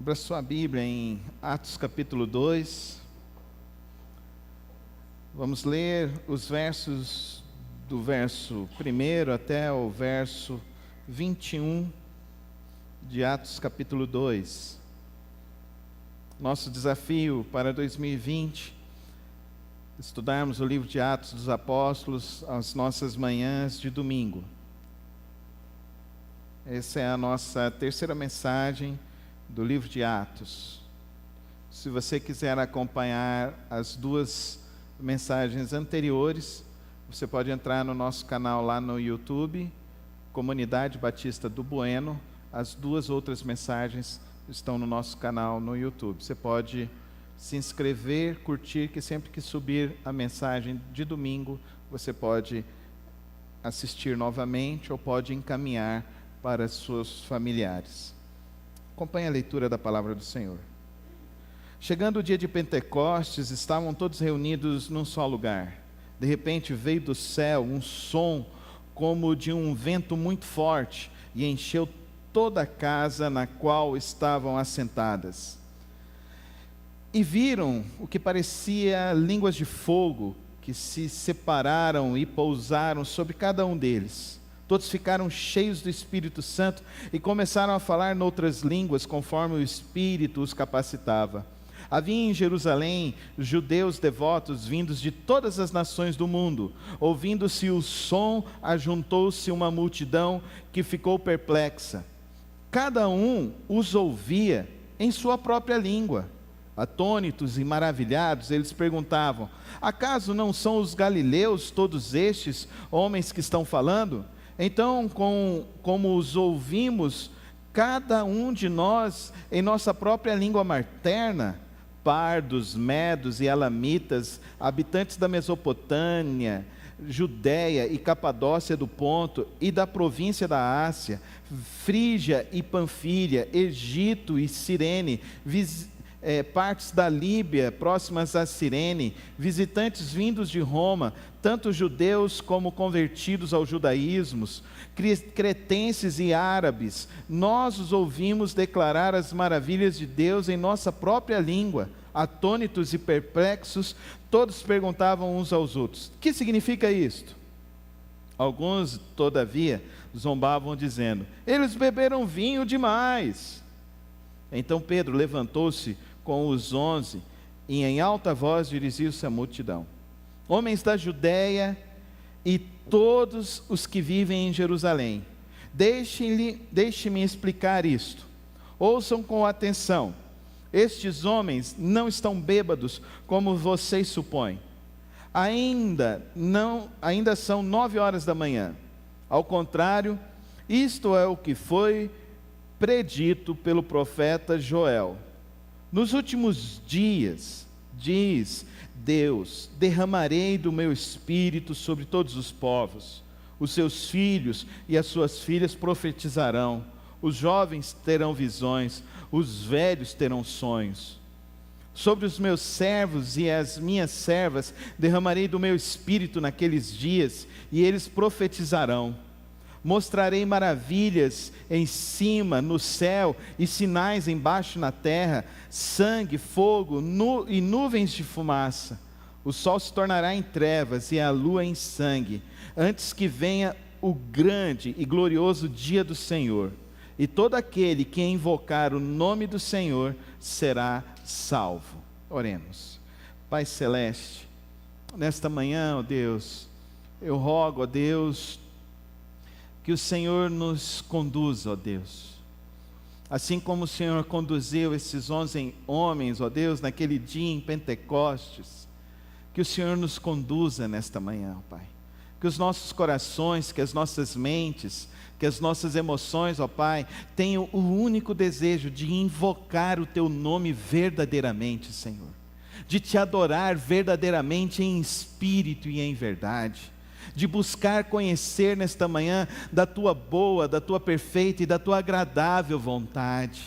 Abra sua Bíblia em Atos capítulo 2. Vamos ler os versos do verso 1 até o verso 21 de Atos capítulo 2. Nosso desafio para 2020, estudarmos o livro de Atos dos Apóstolos às nossas manhãs de domingo. Essa é a nossa terceira mensagem do livro de Atos. Se você quiser acompanhar as duas mensagens anteriores, você pode entrar no nosso canal lá no YouTube, Comunidade Batista do Bueno. As duas outras mensagens estão no nosso canal no YouTube. Você pode se inscrever, curtir, que sempre que subir a mensagem de domingo, você pode assistir novamente ou pode encaminhar para seus familiares. Acompanhe a leitura da palavra do Senhor. Chegando o dia de Pentecostes, estavam todos reunidos num só lugar. De repente veio do céu um som como de um vento muito forte e encheu toda a casa na qual estavam assentadas. E viram o que parecia línguas de fogo que se separaram e pousaram sobre cada um deles. Todos ficaram cheios do Espírito Santo e começaram a falar noutras línguas, conforme o Espírito os capacitava. Havia em Jerusalém judeus devotos vindos de todas as nações do mundo. Ouvindo-se o som, ajuntou-se uma multidão que ficou perplexa. Cada um os ouvia em sua própria língua. Atônitos e maravilhados, eles perguntavam: acaso não são os galileus todos estes homens que estão falando? Então, como os ouvimos, cada um de nós, em nossa própria língua materna, pardos, medos e elamitas, habitantes da Mesopotâmia, Judéia e Capadócia do Ponto e da província da Ásia, Frígia e Panfília, Egito e Cirene, partes da Líbia próximas a Cirene, visitantes vindos de Roma, tanto judeus como convertidos ao judaísmo, cretenses e árabes, nós os ouvimos declarar as maravilhas de Deus em nossa própria língua. Atônitos e perplexos, todos perguntavam uns aos outros: o que significa isto? Alguns, todavia, zombavam dizendo: eles beberam vinho demais. Então Pedro levantou-se com os 11 e em alta voz dirigiu-se à multidão: homens da Judéia e todos os que vivem em Jerusalém, deixe-me explicar isto. Ouçam com atenção. Estes homens não estão bêbados como vocês supõem. Ainda são 9 horas da manhã. Ao contrário, isto é o que foi predito pelo profeta Joel. Nos últimos dias, diz Deus, derramarei do meu espírito sobre todos os povos. Os seus filhos e as suas filhas profetizarão. Os jovens terão visões, os velhos terão sonhos. Sobre os meus servos e as minhas servas derramarei do meu espírito naqueles dias, e eles profetizarão. Mostrarei maravilhas em cima, no céu, e sinais embaixo na terra, sangue, fogo e nuvens de fumaça. O sol se tornará em trevas e a lua em sangue, antes que venha o grande e glorioso dia do Senhor. E todo aquele que invocar o nome do Senhor será salvo. Oremos. Pai Celeste, nesta manhã, ó Deus, eu rogo, ó Deus, que o Senhor nos conduza, ó Deus. Assim como o Senhor conduziu esses 11 homens, ó Deus, naquele dia em Pentecostes, que o Senhor nos conduza nesta manhã, ó Pai. Que os nossos corações, que as nossas mentes, que as nossas emoções, ó Pai, tenham o único desejo de invocar o Teu nome verdadeiramente, Senhor. De Te adorar verdadeiramente em espírito e em verdade. De buscar conhecer nesta manhã da Tua boa, da Tua perfeita e da Tua agradável vontade.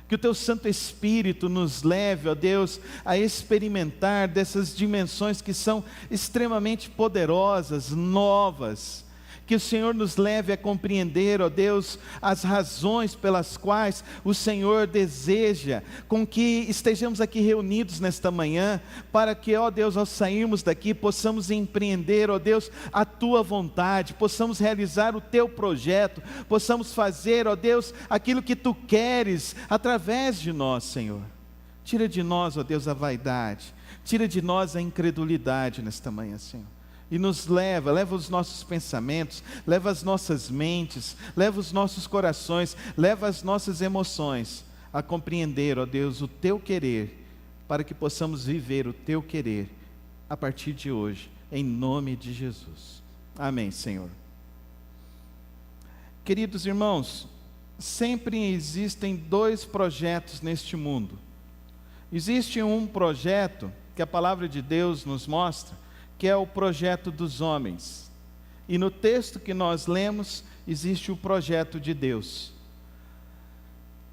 Que o Teu Santo Espírito nos leve, ó Deus, a experimentar dessas dimensões que são extremamente poderosas, novas, Que o Senhor nos leve a compreender, ó Deus, as razões pelas quais o Senhor deseja com que estejamos aqui reunidos nesta manhã, para que, ó Deus, ao sairmos daqui, possamos empreender, ó Deus, a Tua vontade, possamos realizar o Teu projeto, possamos fazer, ó Deus, aquilo que Tu queres através de nós, Senhor. Tira de nós, ó Deus, a vaidade, tira de nós a incredulidade nesta manhã, Senhor. E nos leva os nossos pensamentos, leva as nossas mentes, leva os nossos corações, leva as nossas emoções a compreender, ó Deus, o Teu querer, para que possamos viver o Teu querer a partir de hoje, em nome de Jesus. Amém, Senhor. Queridos irmãos, sempre existem dois projetos neste mundo. Existe um projeto que a palavra de Deus nos mostra, que é o projeto dos homens. E no texto que nós lemos, existe o projeto de Deus.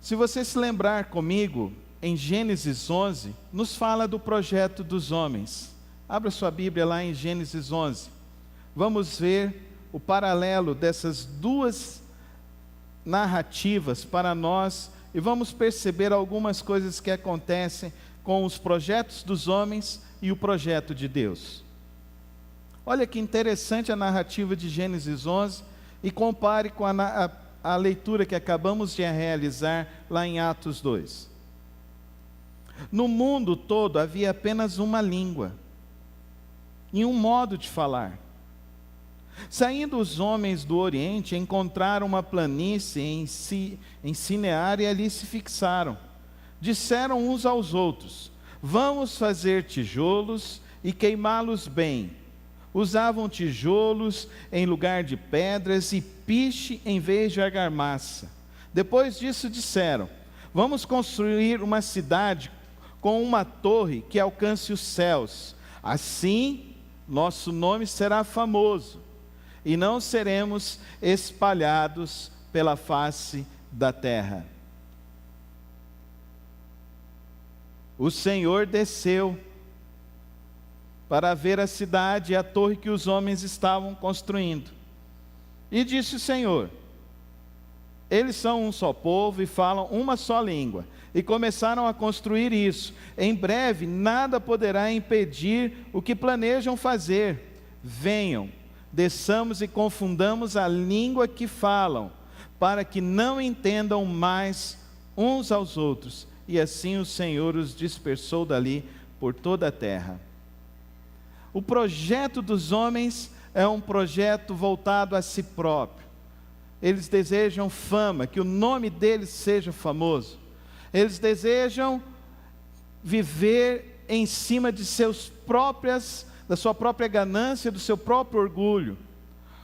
Se você se lembrar comigo, em Gênesis 11, nos fala do projeto dos homens. Abra sua Bíblia lá em Gênesis 11. Vamos ver o paralelo dessas duas narrativas para nós e vamos perceber algumas coisas que acontecem com os projetos dos homens e o projeto de Deus. Olha que interessante a narrativa de Gênesis 11 e compare com a leitura que acabamos de realizar lá em Atos 2. No mundo todo havia apenas uma língua e um modo de falar. Saindo os homens do Oriente, encontraram uma planície em Sinear e ali se fixaram. Disseram uns aos outros: vamos fazer tijolos e queimá-los bem. Usavam tijolos em lugar de pedras e piche em vez de argamassa. Depois disso disseram: vamos construir uma cidade com uma torre que alcance os céus. Assim, nosso nome será famoso e não seremos espalhados pela face da terra. O Senhor desceu para ver a cidade e a torre que os homens estavam construindo. E disse o Senhor: eles são um só povo e falam uma só língua. E começaram a construir isso. Em breve nada poderá impedir o que planejam fazer. Venham, desçamos e confundamos a língua que falam, para que não entendam mais uns aos outros. E assim o Senhor os dispersou dali por toda a terra. O projeto dos homens é um projeto voltado a si próprio. Eles desejam fama, que o nome deles seja famoso. Eles desejam viver em cima de da sua própria ganância, do seu próprio orgulho.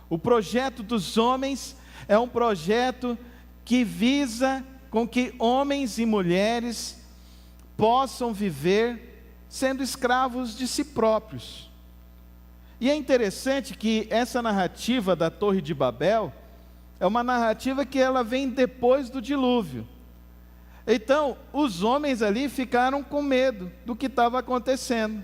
O projeto dos homens é um projeto que visa com que homens e mulheres possam viver sendo escravos de si próprios. E é interessante que essa narrativa da Torre de Babel é uma narrativa que ela vem depois do dilúvio. Então, os homens ali ficaram com medo do que estava acontecendo.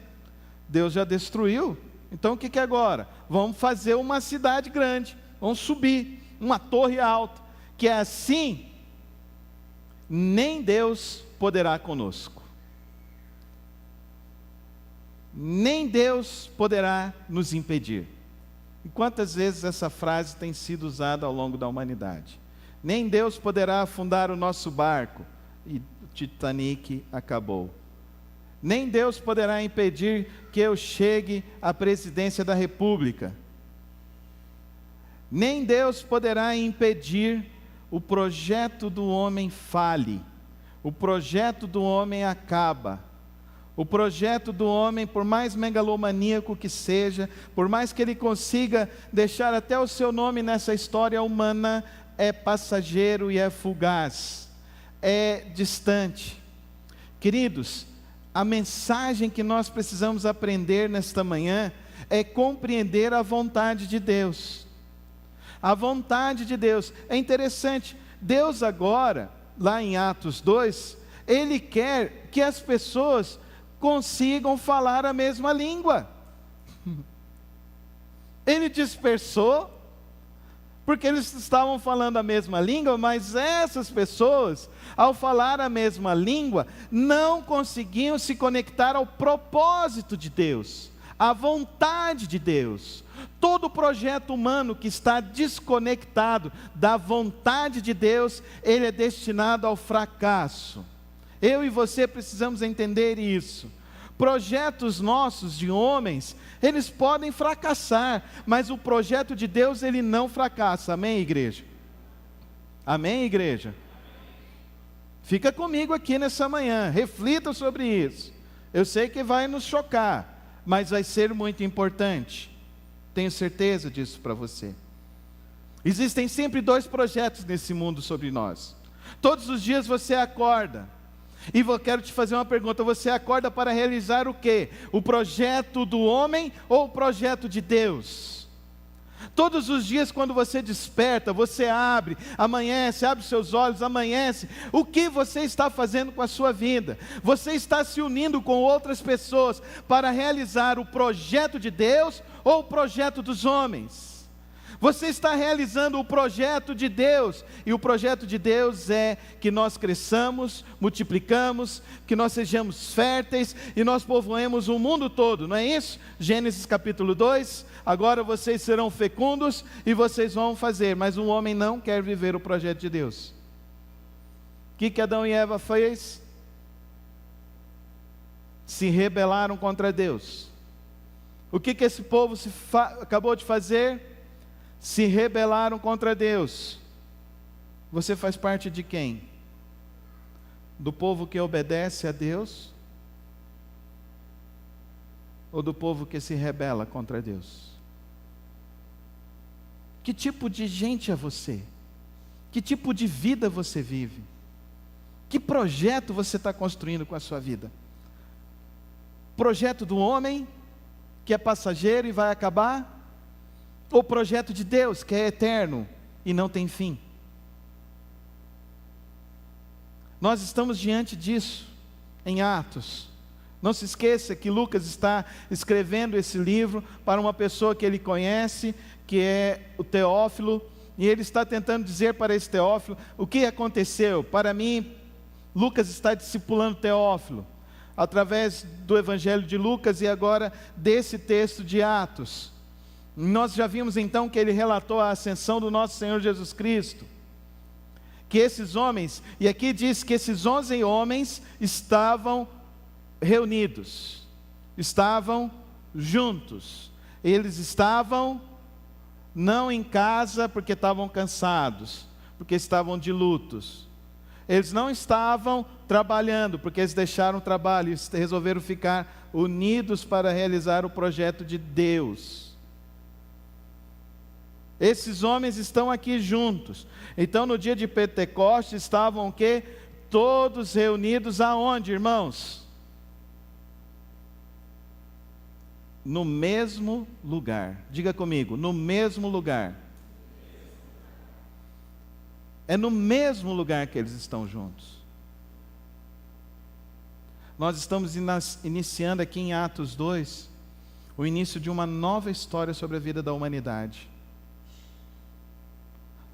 Deus já destruiu, então o que é agora? Vamos fazer uma cidade grande, vamos subir uma torre alta, que assim nem Deus poderá conosco. Nem Deus poderá nos impedir. E quantas vezes essa frase tem sido usada ao longo da humanidade? Nem Deus poderá afundar o nosso barco. E o Titanic acabou. Nem Deus poderá impedir que eu chegue à presidência da República. Nem Deus poderá impedir o projeto do homem fale. O projeto do homem acaba. O projeto do homem, por mais megalomaníaco que seja, por mais que ele consiga deixar até o seu nome nessa história humana, é passageiro e é fugaz, é distante. Queridos, a mensagem que nós precisamos aprender nesta manhã é compreender a vontade de Deus. A vontade de Deus. É interessante, Deus agora, lá em Atos 2, Ele quer que as pessoas consigam falar a mesma língua. Ele dispersou porque eles estavam falando a mesma língua, mas essas pessoas, ao falar a mesma língua, não conseguiam se conectar ao propósito de Deus, à vontade de Deus. Todo projeto humano que está desconectado da vontade de Deus, ele é destinado ao fracasso. Eu e você precisamos entender isso. Projetos nossos de homens, eles podem fracassar, mas o projeto de Deus, ele não fracassa. Amém, igreja? Amém, igreja? Fica comigo aqui nessa manhã, reflita sobre isso. Eu sei que vai nos chocar, mas vai ser muito importante. Tenho certeza disso para você. Existem sempre dois projetos nesse mundo sobre nós. Todos os dias você acorda. E eu quero te fazer uma pergunta: você acorda para realizar o quê? O projeto do homem ou o projeto de Deus? Todos os dias quando você desperta, você amanhece, abre seus olhos, amanhece. O que você está fazendo com a sua vida? Você está se unindo com outras pessoas para realizar o projeto de Deus ou o projeto dos homens? Você está realizando o projeto de Deus, e o projeto de Deus é que nós cresçamos, multiplicamos, que nós sejamos férteis e nós povoemos o mundo todo, não é isso? Gênesis capítulo 2, agora vocês serão fecundos e vocês vão fazer, mas o homem não quer viver o projeto de Deus. O que Adão e Eva fez? Se rebelaram contra Deus. O que esse povo acabou de fazer? Se rebelaram contra Deus. Você faz parte de quem? Do povo que obedece a Deus? Ou do povo que se rebela contra Deus? Que tipo de gente é você? Que tipo de vida você vive? Que projeto você está construindo com a sua vida? Projeto do homem, que é passageiro e vai acabar? O projeto de Deus, que é eterno e não tem fim? Nós estamos diante disso em Atos. Não se esqueça que Lucas está escrevendo esse livro para uma pessoa que ele conhece, que é o Teófilo, e ele está tentando dizer para esse Teófilo o que aconteceu. Para mim, Lucas está discipulando Teófilo através do Evangelho de Lucas e agora desse texto de Atos. Nós já vimos então que ele relatou a ascensão do nosso Senhor Jesus Cristo, que esses homens, e aqui diz que esses 11 homens estavam reunidos, estavam juntos, eles estavam não em casa porque estavam cansados, porque estavam de lutos, eles não estavam trabalhando porque eles deixaram o trabalho e resolveram ficar unidos para realizar o projeto de Deus. Esses homens estão aqui juntos. Então no dia de Pentecostes estavam o quê? Todos reunidos aonde, irmãos? No mesmo lugar. Diga comigo, no mesmo lugar. É no mesmo lugar que eles estão juntos. Nós estamos iniciando aqui em Atos 2 o início de uma nova história sobre a vida da humanidade.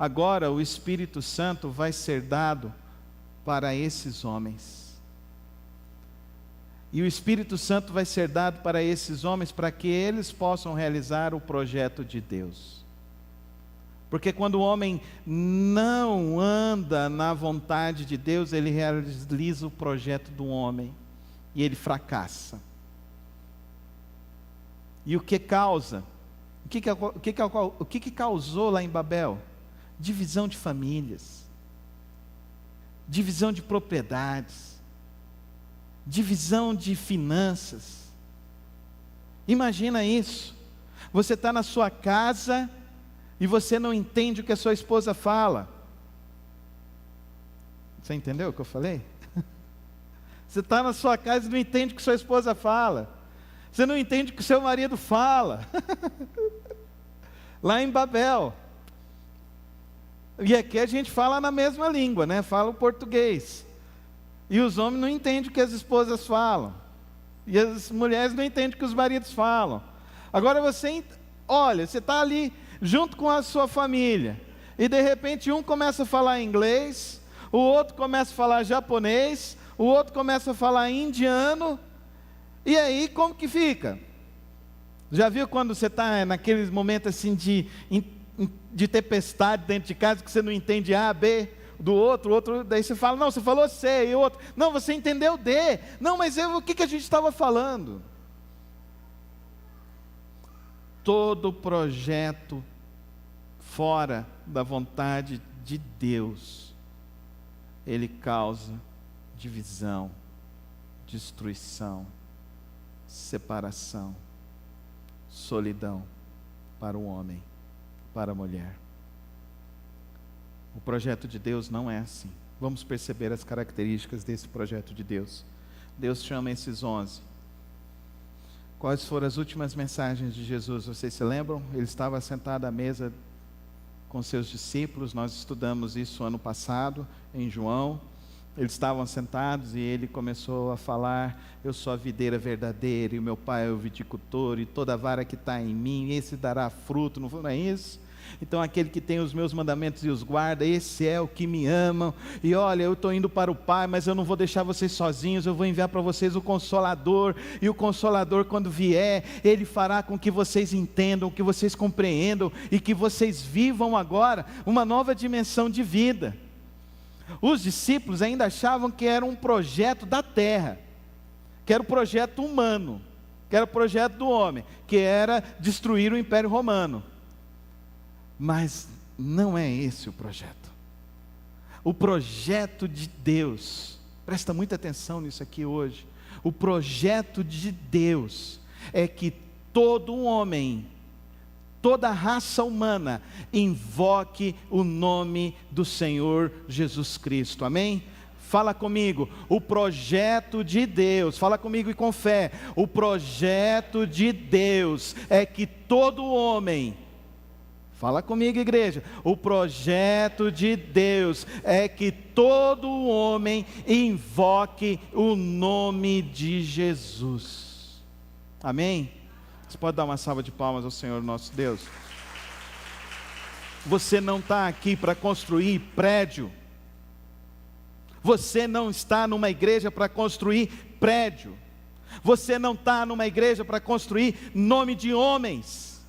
Agora o Espírito Santo vai ser dado para esses homens. E o Espírito Santo vai ser dado para esses homens para que eles possam realizar o projeto de Deus. Porque quando o homem não anda na vontade de Deus, ele realiza o projeto do homem e ele fracassa. E o que causa? O que causou lá em Babel? Divisão de famílias, divisão de propriedades, divisão de finanças. Imagina isso. Você está na sua casa e você não entende o que a sua esposa fala. Você entendeu o que eu falei? Você está na sua casa e não entende o que sua esposa fala. Você não entende o que o seu marido fala. Lá em Babel. E aqui a gente fala na mesma língua, né? Fala o português. E os homens não entendem o que as esposas falam. E as mulheres não entendem o que os maridos falam. Agora olha, você está ali junto com a sua família, e de repente um começa a falar inglês, o outro começa a falar japonês, o outro começa a falar indiano, e aí como que fica? Já viu quando você está naqueles momentos assim de tempestade dentro de casa, que você não entende A, B do outro, daí você fala, não, você falou C, e o outro, não, você entendeu D, não, mas o que a gente estava falando? Todo projeto fora da vontade de Deus, ele causa divisão, destruição, separação, solidão para o homem, para a mulher. O projeto de Deus não é assim. Vamos perceber as características desse projeto de Deus. Deus chama esses 11. Quais foram as últimas mensagens de Jesus? Vocês se lembram? Ele estava sentado à mesa com seus discípulos. Nós estudamos isso ano passado em João. Eles estavam sentados e ele começou a falar: eu sou a videira verdadeira e o meu pai é o viticultor, e toda vara que está em mim, esse dará fruto. Não é isso? Então aquele que tem os meus mandamentos e os guarda, esse é o que me amam. E olha, eu estou indo para o Pai, mas eu não vou deixar vocês sozinhos, eu vou enviar para vocês o Consolador. E o Consolador, quando vier, ele fará com que vocês entendam, que vocês compreendam e que vocês vivam agora uma nova dimensão de vida. Os discípulos ainda achavam que era um projeto da terra, que era um projeto humano, que era o projeto do homem, que era destruir o Império Romano. Mas não é esse o projeto. O projeto de Deus, presta muita atenção nisso aqui hoje. O projeto de Deus é que todo homem, toda raça humana, invoque o nome do Senhor Jesus Cristo. Amém? Fala comigo, o projeto de Deus, fala comigo e com fé. O projeto de Deus é que todo homem, fala comigo, igreja, o projeto de Deus é que todo homem invoque o nome de Jesus. Amém? Você pode dar uma salva de palmas ao Senhor nosso Deus? Você não está aqui para construir prédio. Você não está numa igreja para construir prédio. Você não está numa igreja para construir nome de homens.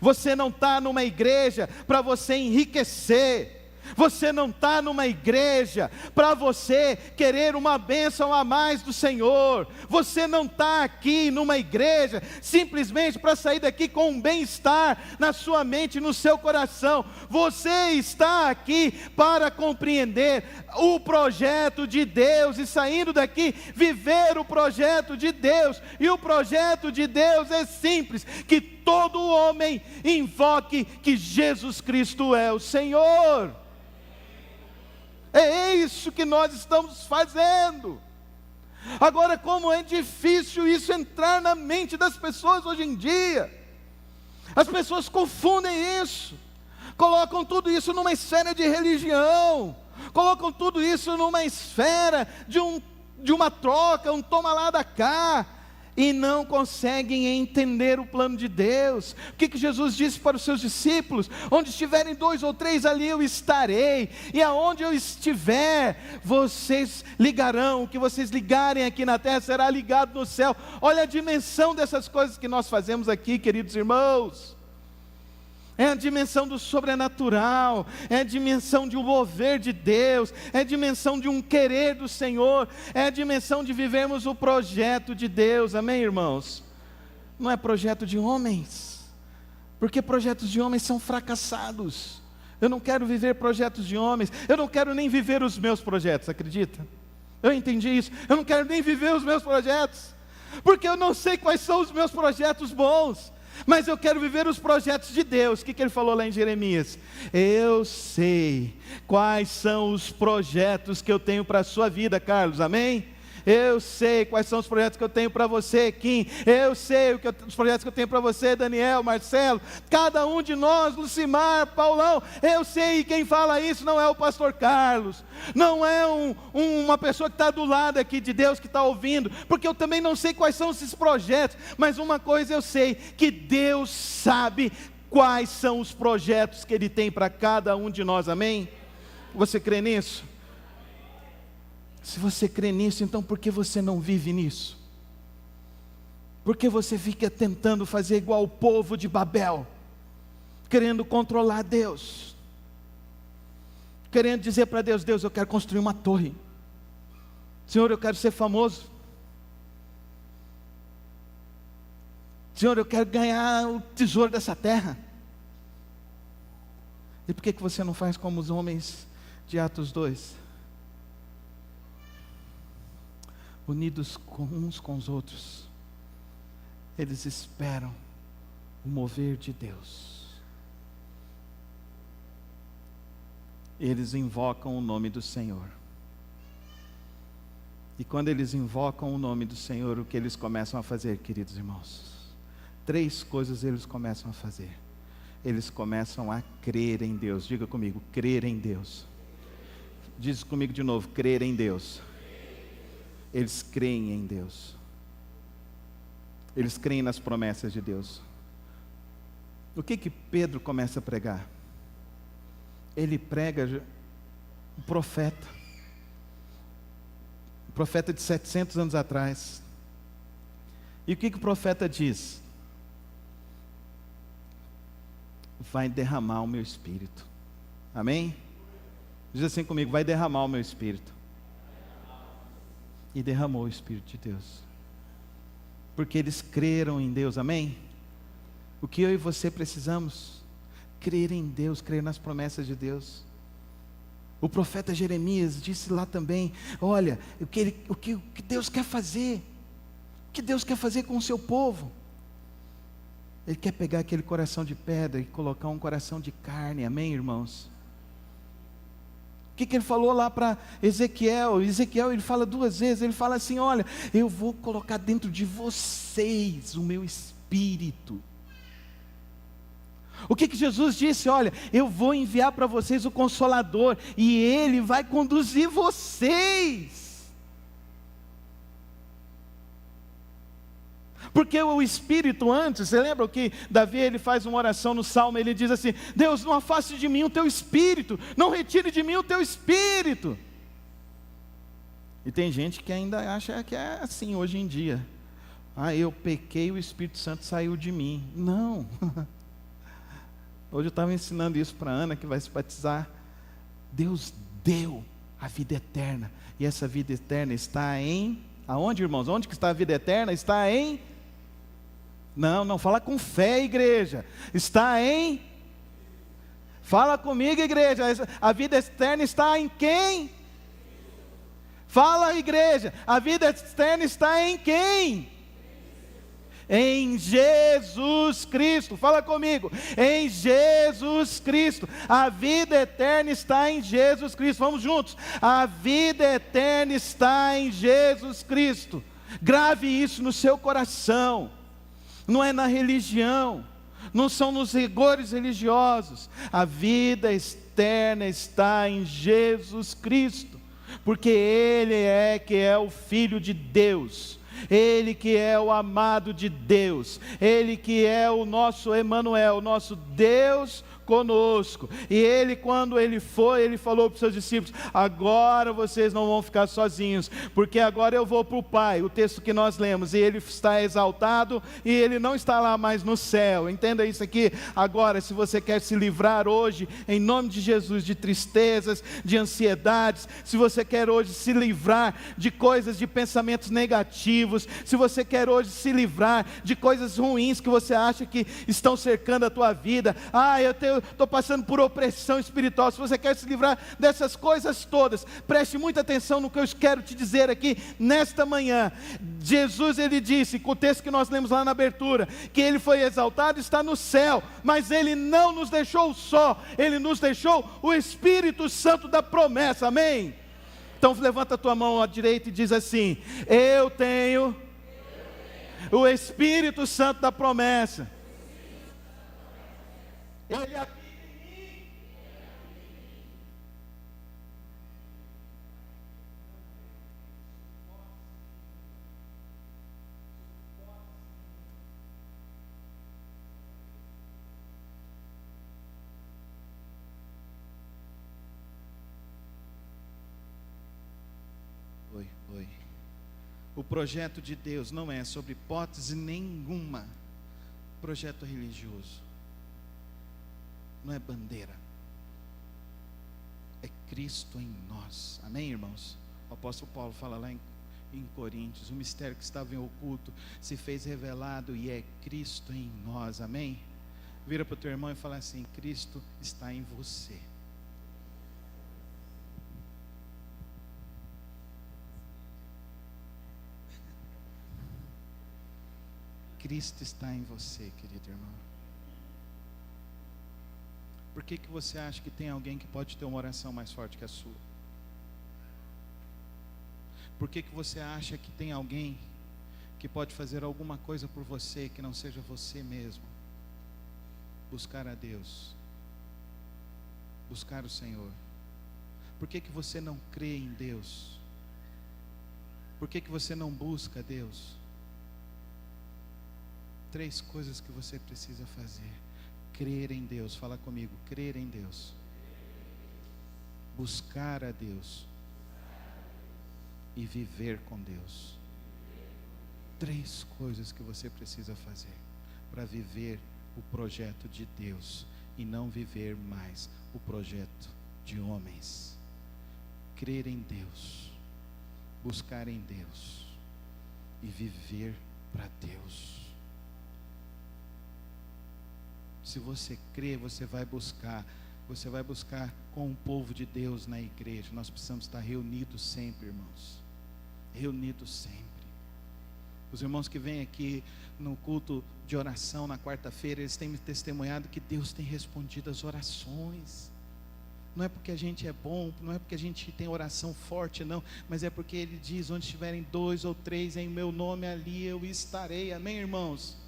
Você não está numa igreja para você enriquecer. Você não está numa igreja para você querer uma bênção a mais do Senhor. Você não está aqui numa igreja simplesmente para sair daqui com um bem-estar na sua mente e no seu coração. Você está aqui para compreender o projeto de Deus e, saindo daqui, viver o projeto de Deus. E o projeto de Deus é simples: que todo homem invoque que Jesus Cristo é o Senhor. É isso que nós estamos fazendo. Agora, como é difícil isso entrar na mente das pessoas hoje em dia. As pessoas confundem isso, colocam tudo isso numa esfera de religião, colocam tudo isso numa esfera de uma troca, um toma lá da cá, e não conseguem entender o plano de Deus. O que Jesus disse para os seus discípulos? Onde estiverem 2 ou 3, ali eu estarei, e aonde eu estiver, vocês ligarão. O que vocês ligarem aqui na terra será ligado no céu. Olha a dimensão dessas coisas que nós fazemos aqui, queridos irmãos. É a dimensão do sobrenatural, é a dimensão de um mover de Deus, é a dimensão de um querer do Senhor, é a dimensão de vivermos o projeto de Deus. Amém, irmãos? Não é projeto de homens, porque projetos de homens são fracassados. Eu não quero viver projetos de homens, eu não quero nem viver os meus projetos, acredita? Eu entendi isso, eu não quero nem viver os meus projetos, porque eu não sei quais são os meus projetos bons. Mas eu quero viver os projetos de Deus. O que ele falou lá em Jeremias? Eu sei quais são os projetos que eu tenho para a sua vida, Carlos, amém? Eu sei quais são os projetos que eu tenho para você, Kim. Eu sei os projetos que eu tenho para você, Daniel, Marcelo. Cada um de nós, Lucimar, Paulão. Eu sei, e quem fala isso não é o pastor Carlos. Não é uma pessoa que está do lado aqui de Deus, que está ouvindo. Porque eu também não sei quais são esses projetos. Mas uma coisa eu sei, que Deus sabe quais são os projetos que Ele tem para cada um de nós, amém? Você crê nisso? Se você crê nisso, então por que você não vive nisso? Por que você fica tentando fazer igual o povo de Babel, querendo controlar Deus, querendo dizer para Deus: Deus, eu quero construir uma torre, Senhor, eu quero ser famoso, Senhor, eu quero ganhar o tesouro dessa terra. E por que você não faz como os homens de Atos 2? Unidos uns com os outros, eles esperam o mover de Deus. Eles invocam o nome do Senhor. E quando eles invocam o nome do Senhor, o que eles começam a fazer, queridos irmãos? 3 coisas eles começam a fazer. Eles começam a crer em Deus. Diga comigo, crer em Deus. Diz comigo de novo, crer em Deus. Eles creem em Deus. Eles creem nas promessas de Deus. O que Pedro começa a pregar? Ele prega um profeta de 700 anos atrás. E o que o profeta diz? Vai derramar o meu espírito. Amém? Diz assim comigo, vai derramar o meu espírito. E derramou o Espírito de Deus. Porque eles creram em Deus, amém? O que eu e você precisamos? Crer em Deus, crer nas promessas de Deus. O profeta Jeremias disse lá também: olha, o que Deus quer fazer, o que Deus quer fazer com o seu povo. Ele quer pegar aquele coração de pedra e colocar um coração de carne, amém, irmãos? O que ele falou lá para Ezequiel? Ezequiel, ele fala 2 vezes, ele fala assim: olha, eu vou colocar dentro de vocês o meu espírito. O que Jesus disse? Olha, eu vou enviar para vocês o Consolador, e Ele vai conduzir vocês. Porque o Espírito antes, você lembra que Davi, ele faz uma oração no Salmo, ele diz assim: Deus, não afaste de mim o teu Espírito, não retire de mim o teu Espírito. E tem gente que ainda acha que é assim hoje em dia: eu pequei, o Espírito Santo saiu de mim. Não. Hoje eu estava ensinando isso para a Ana, que vai se batizar. Deus deu a vida eterna, e essa vida eterna está em... aonde, irmãos? Onde que está a vida eterna? Está em... Não, fala com fé, igreja. Está em... Fala comigo, igreja. A vida eterna está em quem? Fala, igreja. A vida eterna está em quem? Em Jesus Cristo. Fala comigo. Em Jesus Cristo. A vida eterna está em Jesus Cristo. Vamos juntos. A vida eterna está em Jesus Cristo. Grave isso no seu coração. Não é na religião, não são nos rigores religiosos. A vida eterna está em Jesus Cristo, porque Ele é que é o Filho de Deus, Ele que é o amado de Deus, Ele que é o nosso Emanuel, o nosso Deus conosco. E Ele, quando Ele foi, Ele falou para os seus discípulos: agora vocês não vão ficar sozinhos, porque agora eu vou para o Pai. O texto que nós lemos, e Ele está exaltado, e Ele não está lá mais no céu. Entenda isso aqui. Agora, se você quer se livrar hoje, em nome de Jesus, de tristezas, de ansiedades, se você quer hoje se livrar de coisas, de pensamentos negativos, se você quer hoje se livrar de coisas ruins que você acha que estão cercando a tua vida, eu estou passando por opressão espiritual. Se você quer se livrar dessas coisas todas, preste muita atenção no que eu quero te dizer aqui nesta manhã. Jesus, Ele disse, com o texto que nós lemos lá na abertura, que Ele foi exaltado, está no céu, mas Ele não nos deixou só, Ele nos deixou o Espírito Santo da promessa, amém? Então levanta a tua mão à direita e diz assim: eu tenho o Espírito Santo da promessa. Ele habita em mim. Oi. O projeto de Deus não é, sobre hipótese nenhuma, projeto religioso. Não é bandeira. É Cristo em nós. Amém, irmãos? O apóstolo Paulo fala lá em Coríntios: o mistério que estava em oculto se fez revelado e é Cristo em nós. Amém? Vira para o teu irmão e fala assim: Cristo está em você. Cristo está em você, querido irmão. Por que você acha que tem alguém que pode ter uma oração mais forte que a sua? Por que você acha que tem alguém que pode fazer alguma coisa por você que não seja você mesmo? Buscar a Deus, buscar o Senhor. Por que você não crê em Deus? Por que você não busca a Deus? 3 coisas que você precisa fazer: crer em Deus, fala comigo, crer em Deus, buscar a Deus e viver com Deus. 3 coisas que você precisa fazer para viver o projeto de Deus e não viver mais o projeto de homens. Crer em Deus, buscar em Deus e viver para Deus. Se você crê, você vai buscar com o povo de Deus na igreja. Nós precisamos estar reunidos sempre, irmãos, reunidos sempre. Os irmãos que vêm aqui no culto de oração na quarta-feira, eles têm me testemunhado que Deus tem respondido as orações. Não é porque a gente é bom, não é porque a gente tem oração forte, não, mas é porque Ele diz: onde estiverem 2 ou 3 em meu nome, ali eu estarei. Amém, irmãos?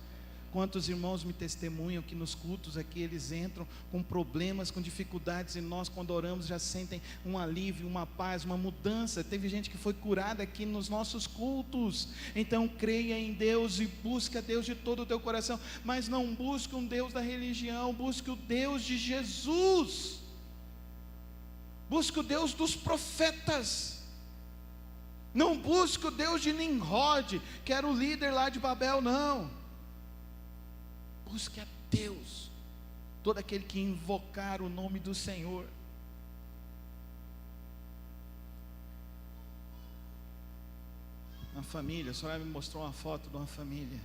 Quantos irmãos me testemunham que nos cultos aqui eles entram com problemas, com dificuldades, e nós, quando oramos, já sentem um alívio, uma paz, uma mudança. Teve gente que foi curada aqui nos nossos cultos. Então creia em Deus e busque a Deus de todo o teu coração, mas não busque um Deus da religião, busque o Deus de Jesus, busque o Deus dos profetas. Não busque o Deus de Nimrod, que era o líder lá de Babel, não. Busque a Deus, todo aquele que invocar o nome do Senhor. Uma família, a senhora me mostrou uma foto de uma família.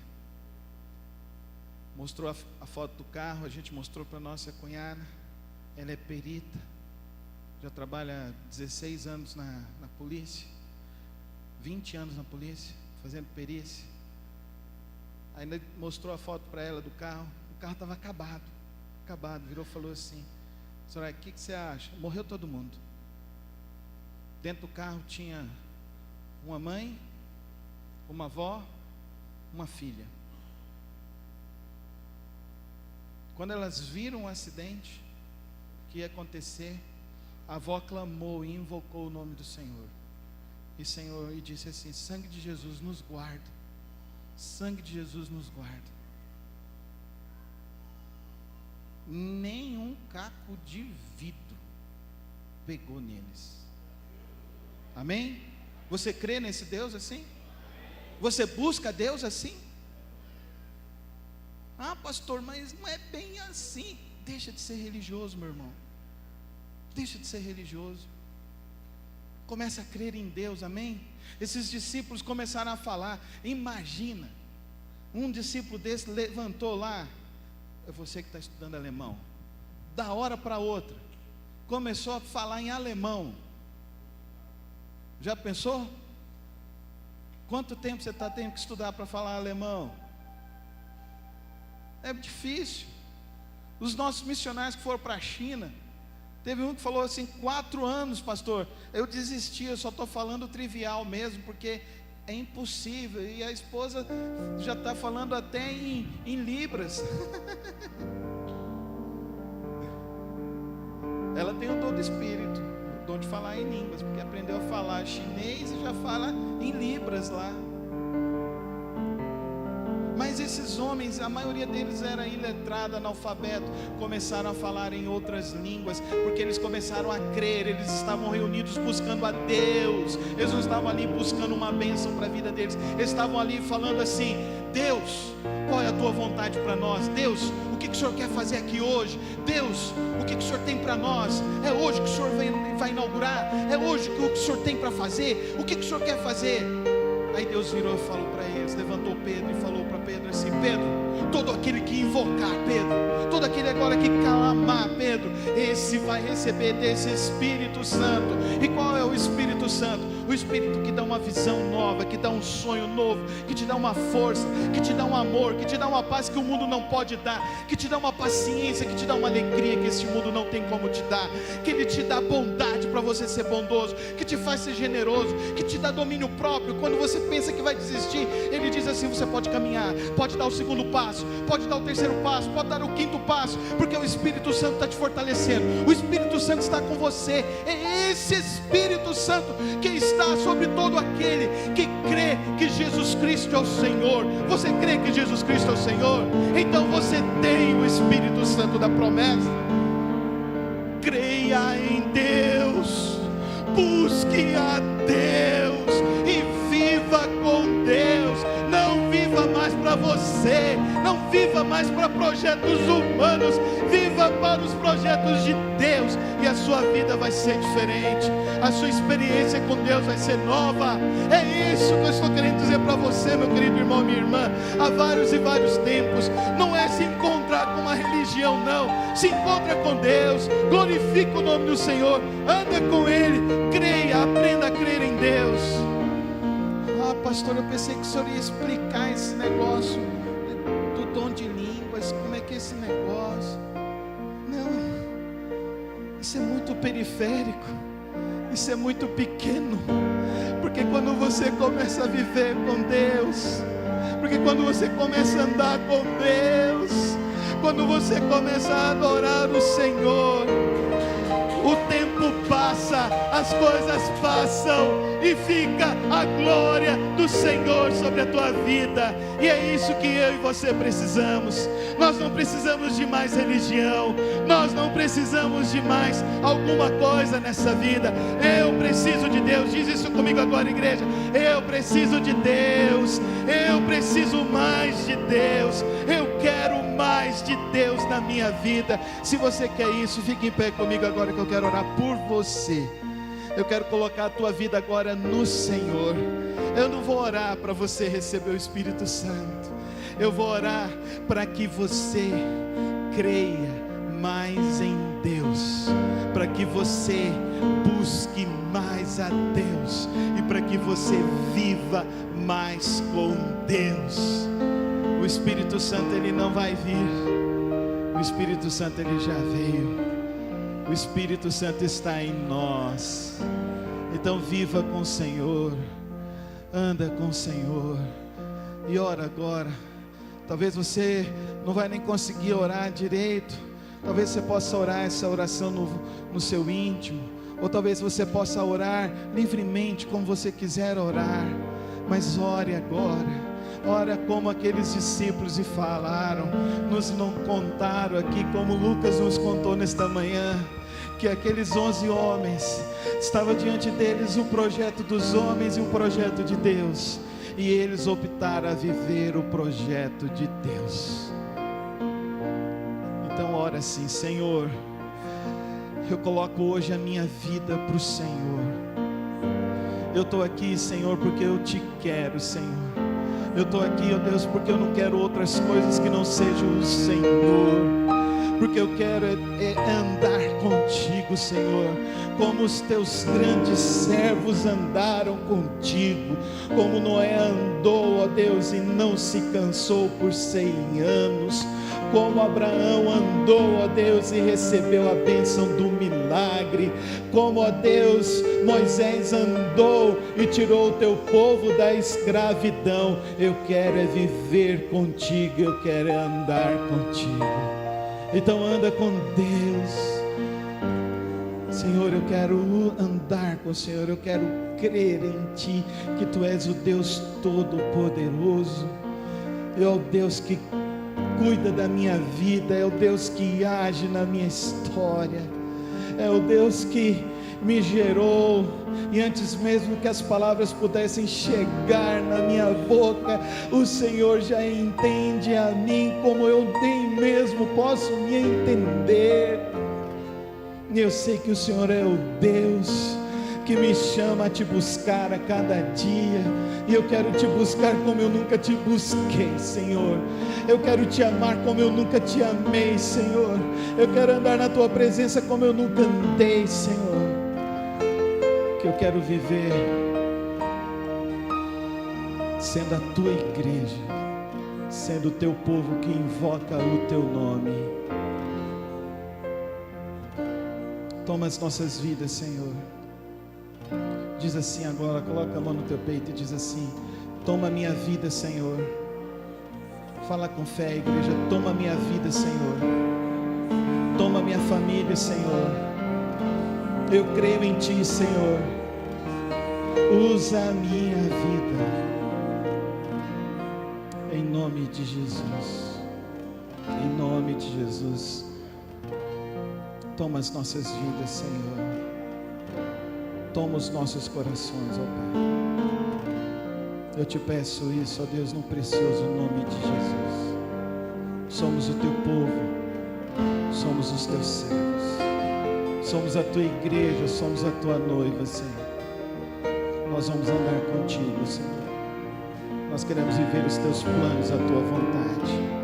Mostrou a foto do carro, a gente mostrou para a nossa cunhada. Ela é perita, já trabalha 16 anos na polícia, 20 anos na polícia, fazendo perícia. Ainda mostrou a foto para ela do carro. O carro estava acabado, virou e falou assim: senhora, o que você acha? Morreu todo mundo. Dentro do carro tinha uma mãe, uma avó, uma filha. Quando elas viram o acidente que ia acontecer, a avó clamou e invocou o nome do Senhor. E disse assim: sangue de Jesus nos guarda. Sangue de Jesus nos guarda. Nenhum caco de vidro pegou neles. Amém? Você crê nesse Deus assim? Você busca Deus assim? Ah, pastor, mas não é bem assim. Deixa de ser religioso, meu irmão. Deixa de ser religioso. Começa a crer em Deus, amém? Esses discípulos começaram a falar. Imagina, um discípulo desse levantou lá. É você que está estudando alemão. Da hora para outra, começou a falar em alemão. Já pensou? Quanto tempo você está tendo que estudar para falar alemão? É difícil. Os nossos missionários que foram para a China, teve um que falou assim: 4 anos, pastor, eu desisti, eu só estou falando trivial mesmo, porque é impossível. E a esposa já está falando até em libras. Ela tem o dom do Espírito, o dom de falar em línguas, porque aprendeu a falar chinês e já fala em libras lá. Mas esses homens, a maioria deles era iletrada, analfabeto, começaram a falar em outras línguas, porque eles começaram a crer. Eles estavam reunidos buscando a Deus. Eles não estavam ali buscando uma bênção para a vida deles. Eles estavam ali falando assim: Deus, qual é a tua vontade para nós? Deus, o que o Senhor quer fazer aqui hoje? Deus, o que o Senhor tem para nós? É hoje que o Senhor vai inaugurar? É hoje que o Senhor tem para fazer? O que o Senhor quer fazer? Aí Deus virou e falou para eles, levantou Pedro e falou para Pedro assim: Pedro, todo aquele que invocar Pedro, todo aquele agora que clamar Pedro, esse vai receber desse Espírito Santo. E qual é o Espírito Santo? O Espírito que dá uma visão nova, que dá um sonho novo, que te dá uma força, que te dá um amor, que te dá uma paz que o mundo não pode dar, que te dá uma paciência, que te dá uma alegria que este mundo não tem como te dar, que Ele te dá bondade para você ser bondoso, que te faz ser generoso, que te dá domínio próprio. Quando você pensa que vai desistir, Ele diz assim: você pode caminhar, pode dar o segundo passo, pode dar o terceiro passo, pode dar o quinto passo, porque o Espírito Santo está te fortalecendo, o Espírito Santo está com você. É esse Espírito Santo que está sobre todo aquele que crê que Jesus Cristo é o Senhor. Você crê que Jesus Cristo é o Senhor? Então você tem o Espírito Santo da promessa. Creia em Deus, busque a Deus e viva com Deus. Não viva mais para você, não viva mais para projetos humanos, viva para os projetos de Deus, e a sua vida vai ser diferente, a sua experiência com Deus vai ser nova. É isso que eu estou querendo dizer para você, meu querido irmão, minha irmã, há vários e vários tempos. Não é se encontrar com uma religião, não. Se encontra com Deus, glorifica o nome do Senhor, anda com Ele, creia, aprenda a crer em Deus. Ah, pastor, eu pensei que o senhor ia explicar esse negócio do dom de línguas, como é que é esse negócio. Não, isso é muito periférico, isso é muito pequeno, porque quando você começa a viver com Deus, porque quando você começa a andar com Deus, quando você começa a adorar o Senhor, o tempo passa, as coisas passam e fica a glória do Senhor sobre a tua vida. E é isso que eu e você precisamos. Nós não precisamos de mais religião, nós não precisamos de mais alguma coisa nessa vida. Eu preciso de Deus. Diz isso comigo agora, igreja: eu preciso de Deus, eu preciso mais de Deus, eu quero mais de Deus na minha vida. Se você quer isso, fique em pé comigo agora, que eu quero orar por você. Eu quero colocar a tua vida agora no Senhor. Eu não vou orar para você receber o Espírito Santo, eu vou orar para que você creia mais em Deus, para que você busque mais a Deus e para que você viva mais com Deus. O Espírito Santo, ele não vai vir, o Espírito Santo, ele já veio. O Espírito Santo está em nós. Então viva com o Senhor, anda com o Senhor e ora agora. Talvez você não vai nem conseguir orar direito, talvez você possa orar essa oração no seu íntimo, ou talvez você possa orar livremente como você quiser orar, mas ore agora. Ora como aqueles discípulos e falaram, nos não contaram aqui, como Lucas nos contou nesta manhã, que aqueles 11 homens, estava diante deles o projeto dos homens e o projeto de Deus, e eles optaram a viver o projeto de Deus. Então ora assim: Senhor, eu coloco hoje a minha vida para o Senhor. Eu estou aqui, Senhor, porque eu te quero, Senhor. Eu estou aqui, ó Deus, porque eu não quero outras coisas que não sejam o Senhor, porque eu quero andar contigo, Senhor, como os teus grandes servos andaram contigo, como Noé andou, ó Deus, e não se cansou por 100 anos, como Abraão andou, ó Deus, e recebeu a bênção do milagre, como, ó Deus, Moisés andou e tirou o teu povo da escravidão. Eu quero viver contigo, eu quero andar contigo. Então anda com Deus. Senhor, eu quero andar com o Senhor, eu quero crer em Ti, que Tu és o Deus Todo-Poderoso. é o Deus que cuida da minha vida, é o Deus que age na minha história, é o Deus que me gerou, e antes mesmo que as palavras pudessem chegar na minha boca, o Senhor já entende a mim como eu nem mesmo posso me entender. E eu sei que o Senhor é o Deus que me chama a te buscar a cada dia, e eu quero te buscar como eu nunca te busquei, Senhor. Eu quero te amar como eu nunca te amei, Senhor. Eu quero andar na tua presença como eu nunca andei, Senhor. Que eu quero viver sendo a tua igreja, sendo o teu povo que invoca o teu nome. Toma as nossas vidas, Senhor. Diz assim agora, coloca a mão no teu peito e diz assim: toma a minha vida, Senhor. Fala com fé, igreja. Toma a minha vida, Senhor. Toma a minha família, Senhor. Eu creio em Ti, Senhor. Usa a minha vida, em nome de Jesus. Em nome de Jesus. Toma as nossas vidas, Senhor. Toma os nossos corações, ó Pai. Eu te peço isso, ó Deus, no precioso nome de Jesus. Somos o teu povo, somos os teus servos, somos a tua igreja, somos a tua noiva, Senhor. Nós vamos andar contigo, Senhor. Nós queremos viver os teus planos, a tua vontade.